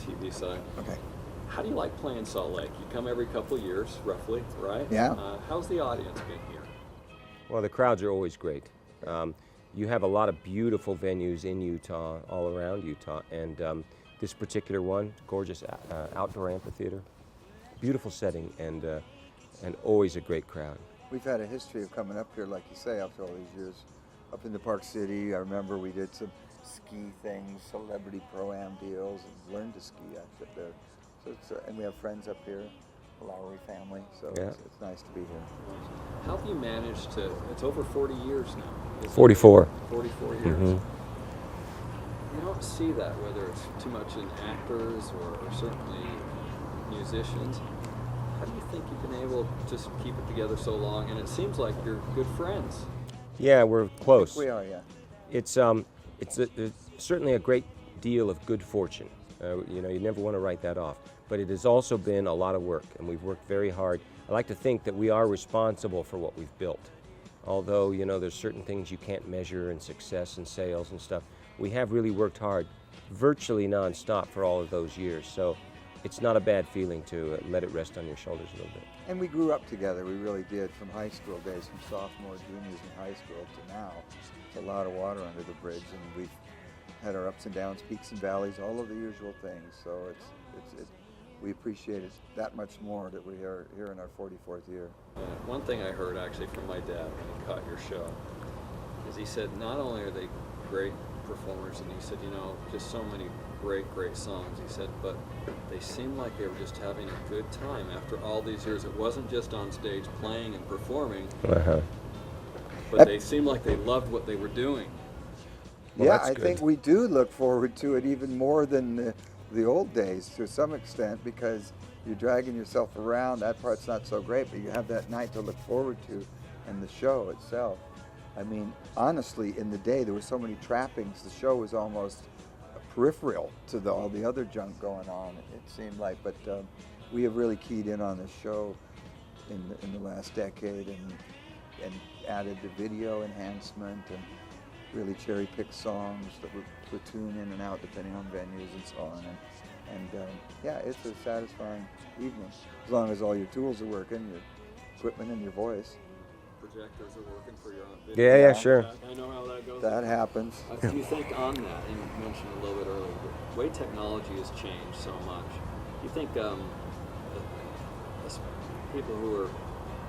TV side. Okay. How do you like playing Salt Lake? You come every couple of years, roughly, right? Yeah. How's the audience been here? Well, the crowds are always great. You have a lot of beautiful venues in Utah, all around Utah, and this particular one, gorgeous outdoor amphitheater, beautiful setting, and always a great crowd. We've had a history of coming up here, like you say, after all these years. Up into Park City, I remember we did some ski things, celebrity pro-am deals, and learned to ski actually up there. So it's, and we have friends up here, the Lowry family, so Yeah. it's nice to be here. How have you managed to, it's over 40 years now. isn't it? 44. 44 years. Mhm. You don't see that, whether it's too much in actors or certainly musicians. How do you think you've been able to just keep it together so long? And it seems like you're good friends. Yeah, we're close. We are, yeah. It's certainly a great deal of good fortune. You know, you never want to write that off. But it has also been a lot of work, and we've worked very hard. I like to think that we are responsible for what we've built. Although, you know, there's certain things you can't measure in success and sales and stuff. We have really worked hard, virtually nonstop for all of those years. So it's not a bad feeling to let it rest on your shoulders a little bit. And we grew up together, we really did, from high school days, from sophomore, juniors in high school to now. It's a lot of water under the bridge, and we've had our ups and downs, peaks and valleys, all of the usual things. So we appreciate it that much more that we are here in our 44th year. One thing I heard actually from my dad when he caught your show is he said not only are they great performers, and he said, you know, just so many great songs, he said, but they seemed like they were just having a good time after all these years. It wasn't just on stage playing and performing, but they seemed like they loved what they were doing. Well, yeah, that's I good. think we do look forward to it even more than the old days to some extent, because you're dragging yourself around. That part's not so great, but you have that night to look forward to and the show itself. I mean, honestly, in the day there were so many trappings, the show was almost peripheral to all the other junk going on, it seemed like. But we have really keyed in on this show in the last decade, and added the video enhancement and really cherry-picked songs that would platoon in and out depending on venues and so on. And yeah, it's a satisfying evening, as long as all your tools are working, your equipment and your voice. Projectors are working for your own video. Yeah, sure. I know how that goes. That happens. Do you think on that, and you mentioned a little bit earlier, the way technology has changed so much, do you think as people who are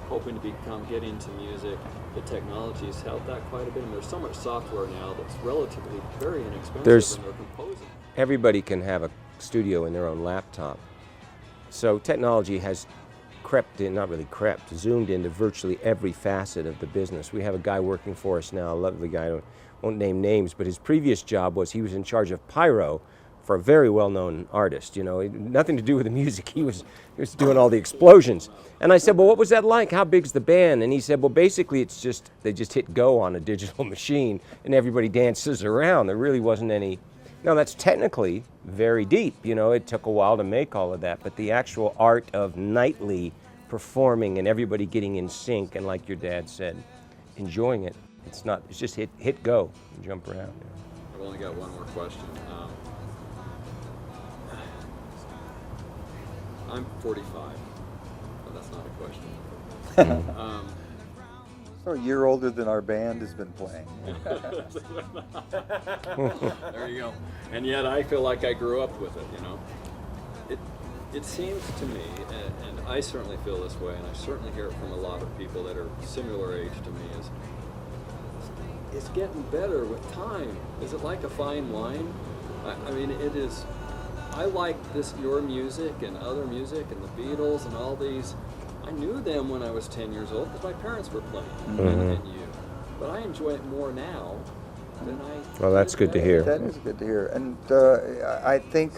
hoping to get into music, the technology has helped that quite a bit? And there's so much software now that's relatively very inexpensive when they're composing. Everybody can have a studio in their own laptop. So technology has crept in, not really crept, zoomed into virtually every facet of the business. We have a guy working for us now, a lovely guy, I won't name names, but his previous job was he was in charge of pyro for a very well-known artist. You know, nothing to do with the music. He was doing all the explosions. And I said, well, what was that like? How big's the band? And he said, well, basically it's just, they just hit go on a digital machine and everybody dances around. There really wasn't any. Now that's technically very deep. You know, it took a while to make all of that, but the actual art of nightly performing and everybody getting in sync and, like your dad said, enjoying it. It's just hit go and jump around. I've only got one more question. I'm 45, but that's not a question. So a year older than our band has been playing. There you go. And yet I feel like I grew up with it, you know. It seems to me, and I certainly feel this way, and I certainly hear it from a lot of people that are similar age to me, is it's getting better with time. Is it like a fine wine? I mean, it is. I like your music and other music and the Beatles and all these. I knew them when I was 10 years old because my parents were playing and you. But I enjoy it more now than I. Well, that's good to hear. That is good to hear. And I think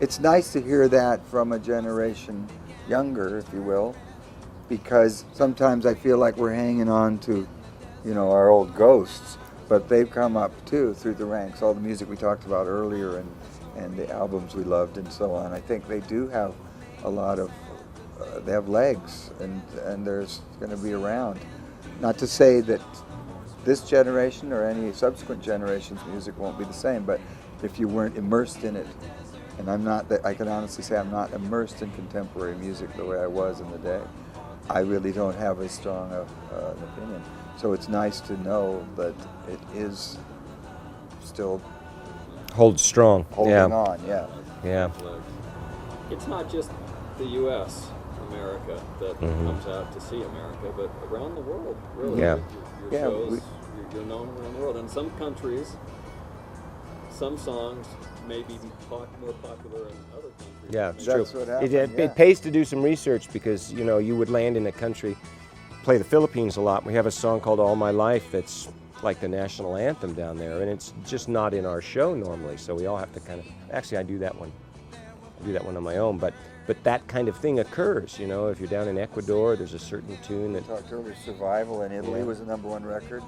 it's nice to hear that from a generation younger, if you will, because sometimes I feel like we're hanging on to, you know, our old ghosts, but they've come up too through the ranks. All the music we talked about earlier and the albums we loved and so on. I think they do have a lot of, they have legs and there's going to be around. Not to say that this generation or any subsequent generation's music won't be the same, but if you weren't immersed in it And I'm not that, I can honestly say I'm not immersed in contemporary music the way I was in the day. I really don't have as strong an opinion. So it's nice to know that it is still Holds strong. holding Yeah. on, yeah. Yeah. It's not just the U.S., America, that comes out to see America, but around the world, really. Yeah. Your Yeah, shows, you're known around the world. In some countries, some songs may be more popular in other countries. Yeah, it's That's true. what happened, It yeah. pays to do some research because, you know, you would land in a country, play the Philippines a lot. We have a song called All My Life that's like the national anthem down there, and it's just not in our show normally, so we all have to kind of, actually I do that one on my own, but that kind of thing occurs, you know, if you're down in Ecuador, there's a certain tune that, Talked earlier, Survival in Italy Yeah. was a #1 record.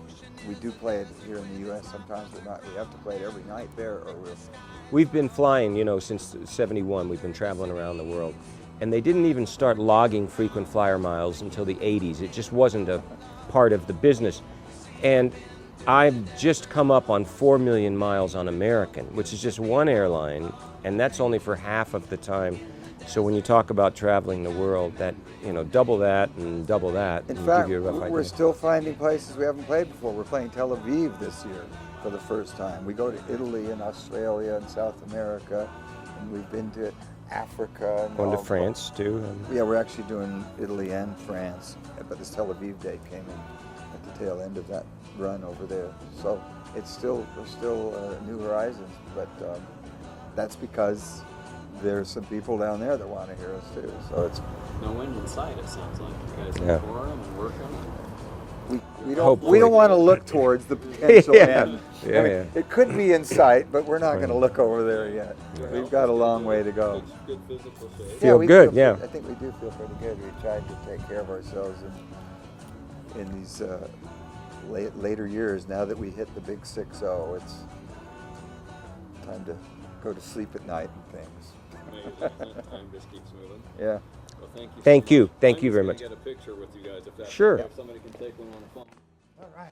We do play it here in the U.S. sometimes, but not. We have to play it every night there, or we'll. we've been flying, you know, since '71, we've been traveling around the world, and they didn't even start logging frequent flyer miles until the 80s. It just wasn't a part of the business. And I've just come up on 4 million miles on American, which is just one airline, and that's only for half of the time. So when you talk about traveling the world, that, you know, double that and double that, In and fact, give you a rough we're idea. still finding places we haven't played before. We're playing Tel Aviv this year for the first time. We go to Italy and Australia and South America, and we've been to Africa. And Going to all- France too. And Yeah, we're actually doing Italy and France, but this Tel Aviv date came in at the tail end of that run over there. So we're still new horizons, but that's because there's some people down there that want to hear us too. So it's No end in sight, it sounds like. You guys Yeah. are touring and working. we don't Hopefully. want to look towards the potential Yeah. end. Yeah, I mean, yeah. it could be in sight, but we're not going to look over there yet. We've got a long way to go. Good physical shape. Feel we good, yeah. I think we do feel pretty good. We tried to take care of ourselves in these later years. Now that we hit the big 6-0, it's time to go to sleep at night and things. Time just keeps moving. Yeah. Well, thank you. Thank so you. much. Thank I'm you just very gonna much. Get a picture with you guys if that's Sure. okay, if somebody can take one on the phone. All right.